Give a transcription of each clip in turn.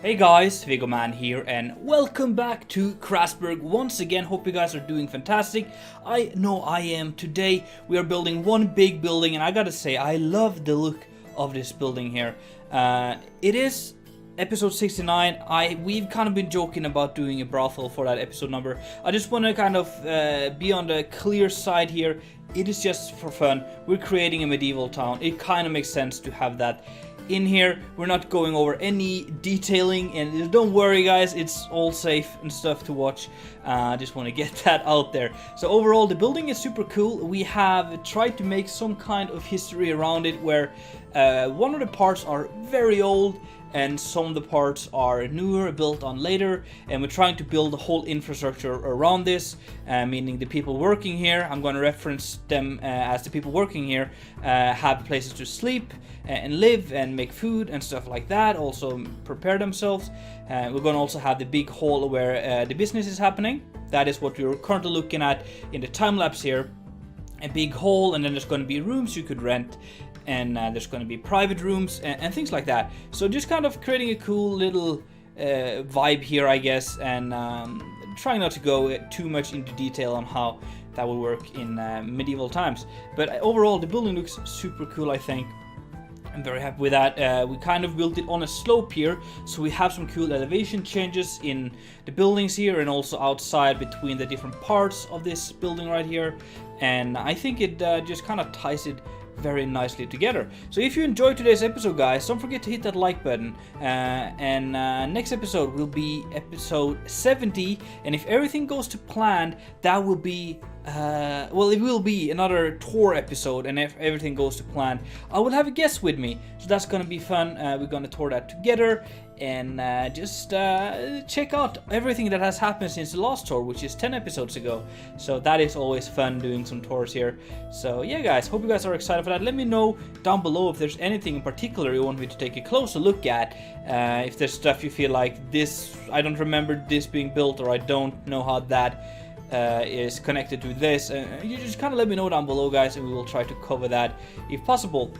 Hey guys, Vigoman here and welcome back to Crasburg once again. Hope you guys are doing fantastic. I know I am. Today we are building one big building and I gotta say I love the look of this building here. It is episode 69. We've kind of been joking about doing a brothel for that episode number. I just want to kind of be on the clear side here. It is just for fun. We're creating a medieval town. It kind of makes sense to have that in here. We're not going over any detailing, and don't worry guys, it's all safe and stuff to watch. I just want to get that out there. So overall the building is super cool. We have tried to make some kind of history around it where one of the parts are very old and some of the parts are newer, built on later, and we're trying to build a whole infrastructure around this, meaning the people working here, I'm going to reference them as the people working here, have places to sleep and live and make food and stuff like that, also prepare themselves. We're going to also have the big hall where the business is happening. That is what we're currently looking at in the time lapse here. A big hall, and then there's going to be rooms you could rent, and there's going to be private rooms and things like that. So just kind of creating a cool little vibe here, I guess, and trying not to go too much into detail on how that will work in medieval times. But overall the building looks super cool, I think. I'm very happy with that. We kind of built it on a slope here, so we have some cool elevation changes in the buildings here and also outside between the different parts of this building right here. And I think it just kind of ties it very nicely together. So if you enjoyed today's episode guys, don't forget to hit that like button, and next episode will be episode 70, and if everything goes to plan, that will be well, it will be another tour episode, and if everything goes to plan, I will have a guest with me, so that's gonna be fun. We're gonna tour that together and just check out everything that has happened since the last tour, which is 10 episodes ago. So that is always fun doing some tours here. So yeah guys, hope you guys are excited for that. Let me know down below if there's anything in particular you want me to take a closer look at. If there's stuff you feel like this, I don't remember this being built, or I don't know how that is connected to this, you just kind of let me know down below guys, and we will try to cover that if possible.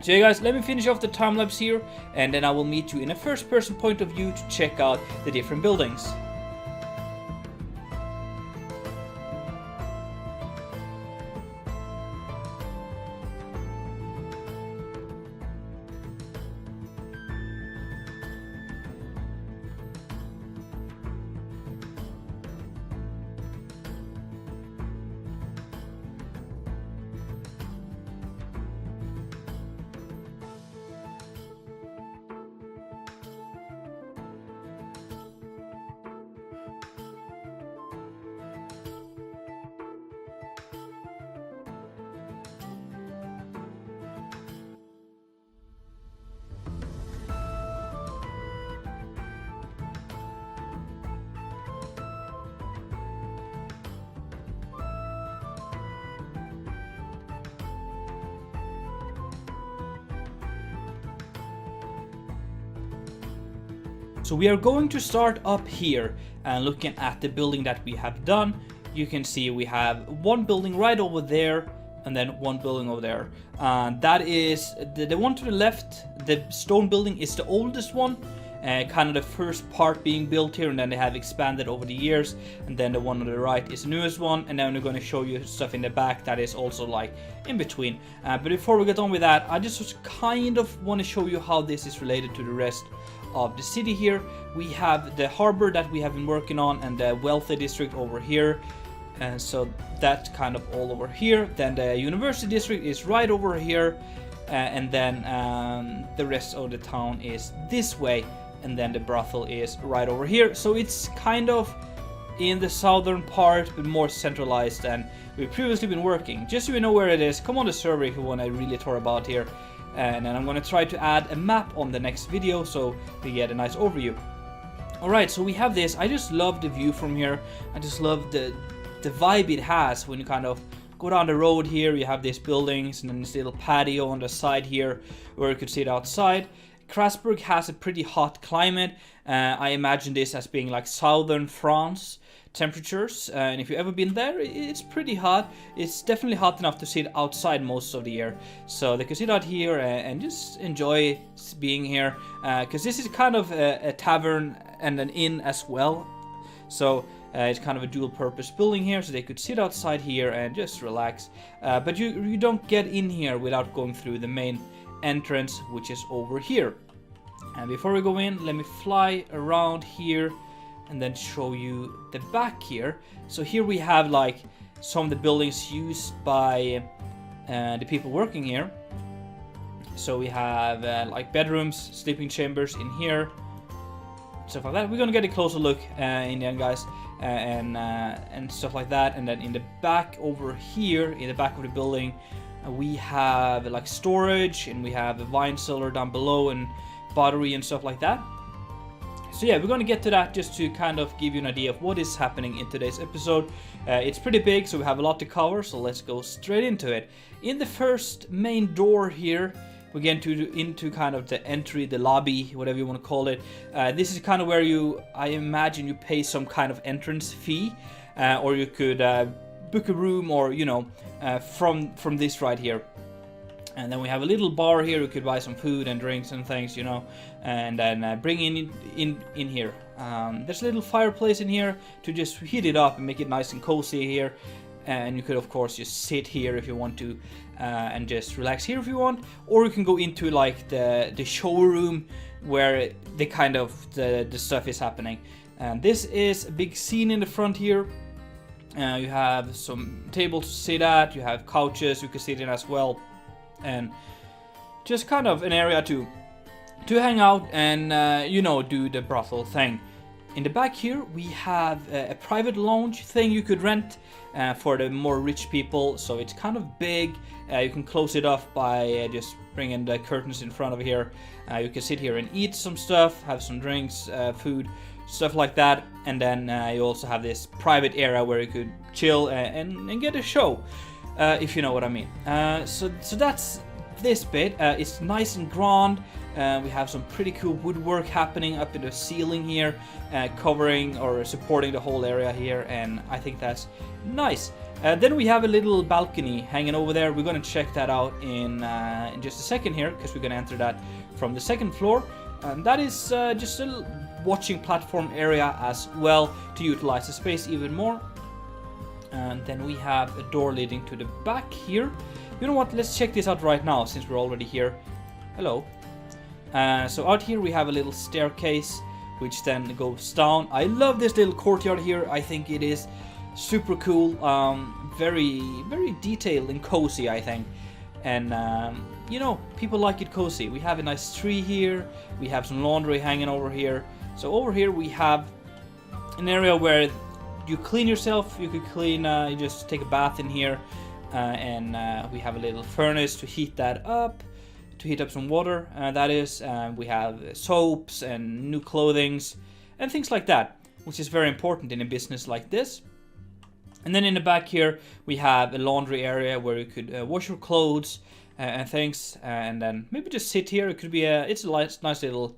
So yeah guys, let me finish off the time lapse here, and then I will meet you in a first person point of view to check out the different buildings. So we are going to start up here and looking at the building that we have done. You can see we have one building right over there and then one building over there. That is the one to the left. The stone building is the oldest one, kind of the first part being built here, and then they have expanded over the years. And then the one on the right is the newest one, and then we're going to show you stuff in the back that is also like in between. But before we get on with that, I just kind of want to show you how this is related to the rest of the city here. We have the harbor that we have been working on, and the wealthy district over here, and so that's kind of all over here. Then the university district is right over here, and then the rest of the town is this way, and then the brothel is right over here. So it's kind of in the southern part but more centralized than we've previously been working. Just so you know where it is, come on the server if you want to really tour about here. And then I'm going to try to add a map on the next video so we get a nice overview. Alright, so we have this. I just love the view from here. I just love the vibe it has when you kind of go down the road here. You have these buildings and then this little patio on the side here where you could sit outside. Crasburg has a pretty hot climate. I imagine this as being like southern France temperatures, and if you've ever been there, it's pretty hot. It's definitely hot enough to sit outside most of the year, so they can sit out here and just enjoy being here, because this is kind of a tavern and an inn as well, so it's kind of a dual purpose building here, so they could sit outside here and just relax, but you don't get in here without going through the main entrance, which is over here. And before we go in, let me fly around here and then show you the back here. So here we have like some of the buildings used by the people working here. So we have like bedrooms, sleeping chambers in here, stuff like that. We're gonna get a closer look in the end, guys, and stuff like that. And then in the back over here, in the back of the building, we have like storage, and we have a wine cellar down below and battery and stuff like that. So yeah, we're going to get to that just to kind of give you an idea of what is happening in today's episode. It's pretty big, so we have a lot to cover, so let's go straight into it. In the first main door here, we get into kind of the entry, the lobby, whatever you want to call it. This is kind of where I imagine you pay some kind of entrance fee, or you could book a room, or from this right here. And then we have a little bar here. You could buy some food and drinks and things, and then bring in here. There's a little fireplace in here to just heat it up and make it nice and cozy here. And you could, of course, just sit here if you want to, and just relax here if you want. Or you can go into like the showroom where the stuff is happening. And this is a big scene in the front here. You have some tables to sit at. You have couches you can sit in as well. And just kind of an area to hang out and do the brothel thing. In the back here we have a private lounge thing you could rent for the more rich people, so it's kind of big. You can close it off by just bringing the curtains in front of here. You can sit here and eat some stuff, have some drinks, food, stuff like that, and then you also have this private area where you could chill and get a show. If you know what I mean. So that's this bit. It's nice and grand. We have some pretty cool woodwork happening up in the ceiling here, covering or supporting the whole area here, and I think that's nice. Then we have a little balcony hanging over there. We're going to check that out in just a second here, because we're going to enter that from the second floor. And that is just a little watching platform area as well, to utilize the space even more. And then we have a door leading to the back here. You know what, let's check this out right now since we're already here. Hello. So out here we have a little staircase which then goes down. I love this little courtyard here. I think it is super cool, very detailed and cozy, I think. And people like it cozy. We have a nice tree here. We have some laundry hanging over here. So over here we have an area where you clean yourself. You could clean, you just take a bath in here, and we have a little furnace to heat that up, to heat up some water, that is. We have soaps and new clothings and things like that, which is very important in a business like this. And then in the back here we have a laundry area where you could wash your clothes and things, and then maybe just sit here. It could be it's a nice little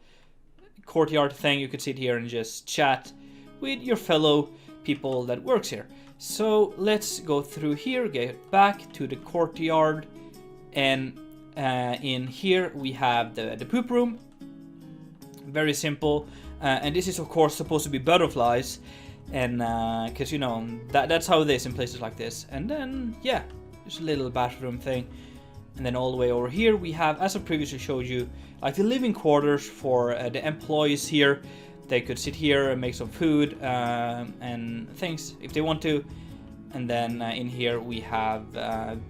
courtyard thing. You could sit here and just chat with your fellow people that works here. So let's go through here, get back to the courtyard, and in here we have the poop room. Very simple, and this is of course supposed to be butterflies, and because that's how it is in places like this. And then yeah, just a little bathroom thing. And then all the way over here we have, as I previously showed you, like the living quarters for the employees here. They could sit here and make some food and things if they want to. And then in here we have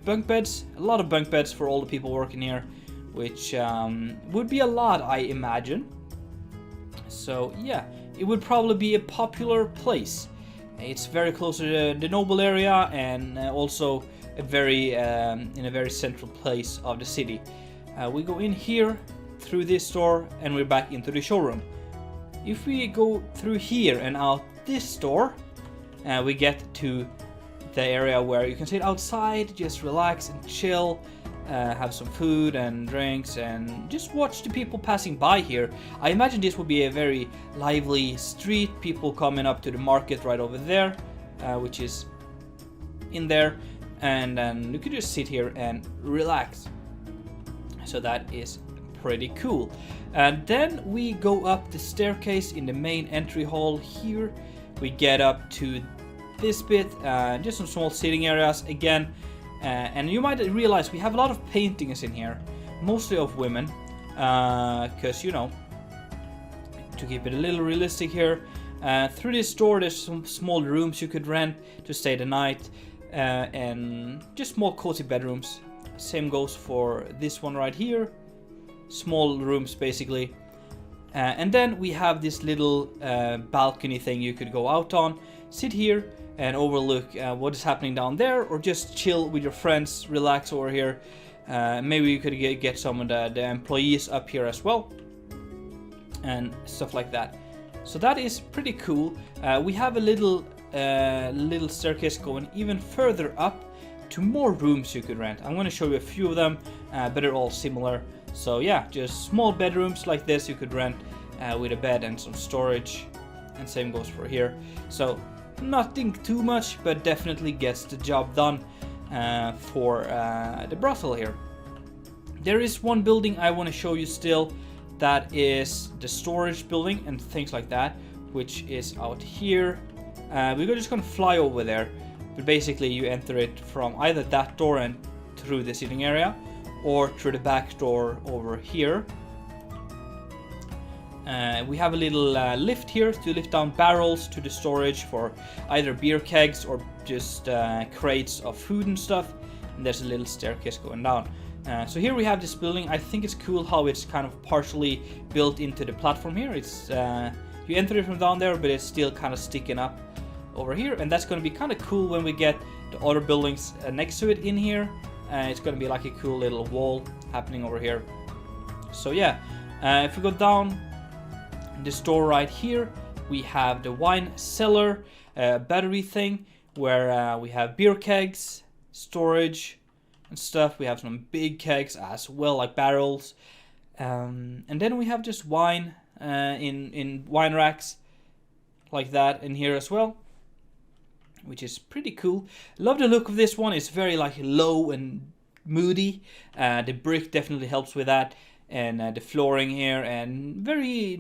bunk beds, a lot of bunk beds for all the people working here, which would be a lot, I imagine. So yeah, it would probably be a popular place. It's very close to the noble area, and also a very in a very central place of the city. We go in here through this door and we're back into the showroom. If we go through here and out this door, we get to the area where you can sit outside, just relax and chill, have some food and drinks, and just watch the people passing by here. I imagine this will be a very lively street, people coming up to the market right over there, which is in there, and then you could just sit here and relax. So that is pretty cool. And then we go up the staircase in the main entry hall here. We get up to this bit, just some small sitting areas again. And you might realize we have a lot of paintings in here, mostly of women, because, you know, to keep it a little realistic here. Through this door there's some small rooms you could rent to stay the night, and just small cozy bedrooms. Same goes for this one right here, small rooms basically. And then we have this little balcony thing you could go out on, sit here and overlook what is happening down there, or just chill with your friends, relax over here. Maybe you could get some of the employees up here as well, and stuff like that. So that is pretty cool. We have a little staircase going even further up to more rooms you could rent. I'm going to show you a few of them, but they're all similar. So yeah, just small bedrooms like this you could rent with a bed and some storage, and same goes for here. So nothing too much, but definitely gets the job done for the brothel here. There is one building I want to show you still, that is the storage building and things like that, which is out here. We're just gonna fly over there, but basically you enter it from either that door and through the sitting area, or through the back door over here. We have a little lift here to lift down barrels to the storage for either beer kegs or just crates of food and stuff. And there's a little staircase going down. So here we have this building. I think it's cool how it's kind of partially built into the platform here. It's you enter it from down there, but it's still kind of sticking up over here. And that's going to be kind of cool when we get the other buildings next to it in here. It's going to be like a cool little wall happening over here. So yeah, if we go down this door right here, we have the wine cellar battery thing, where we have beer kegs, storage and stuff. We have some big kegs as well, like barrels, and then we have just wine in wine racks like that in here as well, which is pretty cool. Love the look of this one. It's very like low and moody. The brick definitely helps with that. And the flooring here, and very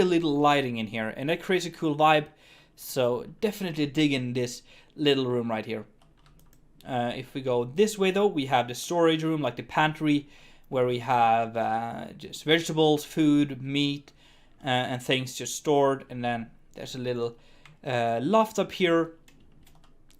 little lighting in here, and that creates a cool vibe. So definitely digging this little room right here. If we go this way though, we have the storage room, like the pantry, where we have just vegetables, food, meat, and things just stored. And then there's a little loft up here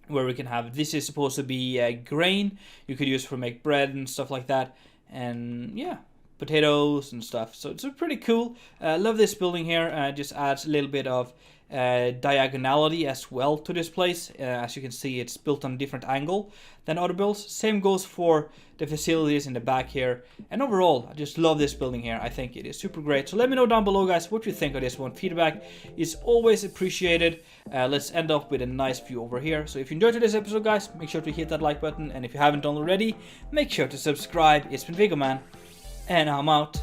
where we can have, this is supposed to be grain you could use for make bread and stuff like that. And yeah, potatoes and stuff. So it's pretty cool. Love this building here. Just adds a little bit of diagonality as well to this place. As you can see, it's built on a different angle than other builds. Same goes for the facilities in the back here. And overall, I just love this building here. I think it is super great. So let me know down below, guys, what you think of this one. Feedback is always appreciated. Let's end up with a nice view over here. So if you enjoyed today's episode, guys, make sure to hit that like button. And if you haven't done already, make sure to subscribe. It's been Viggo, man. And I'm out.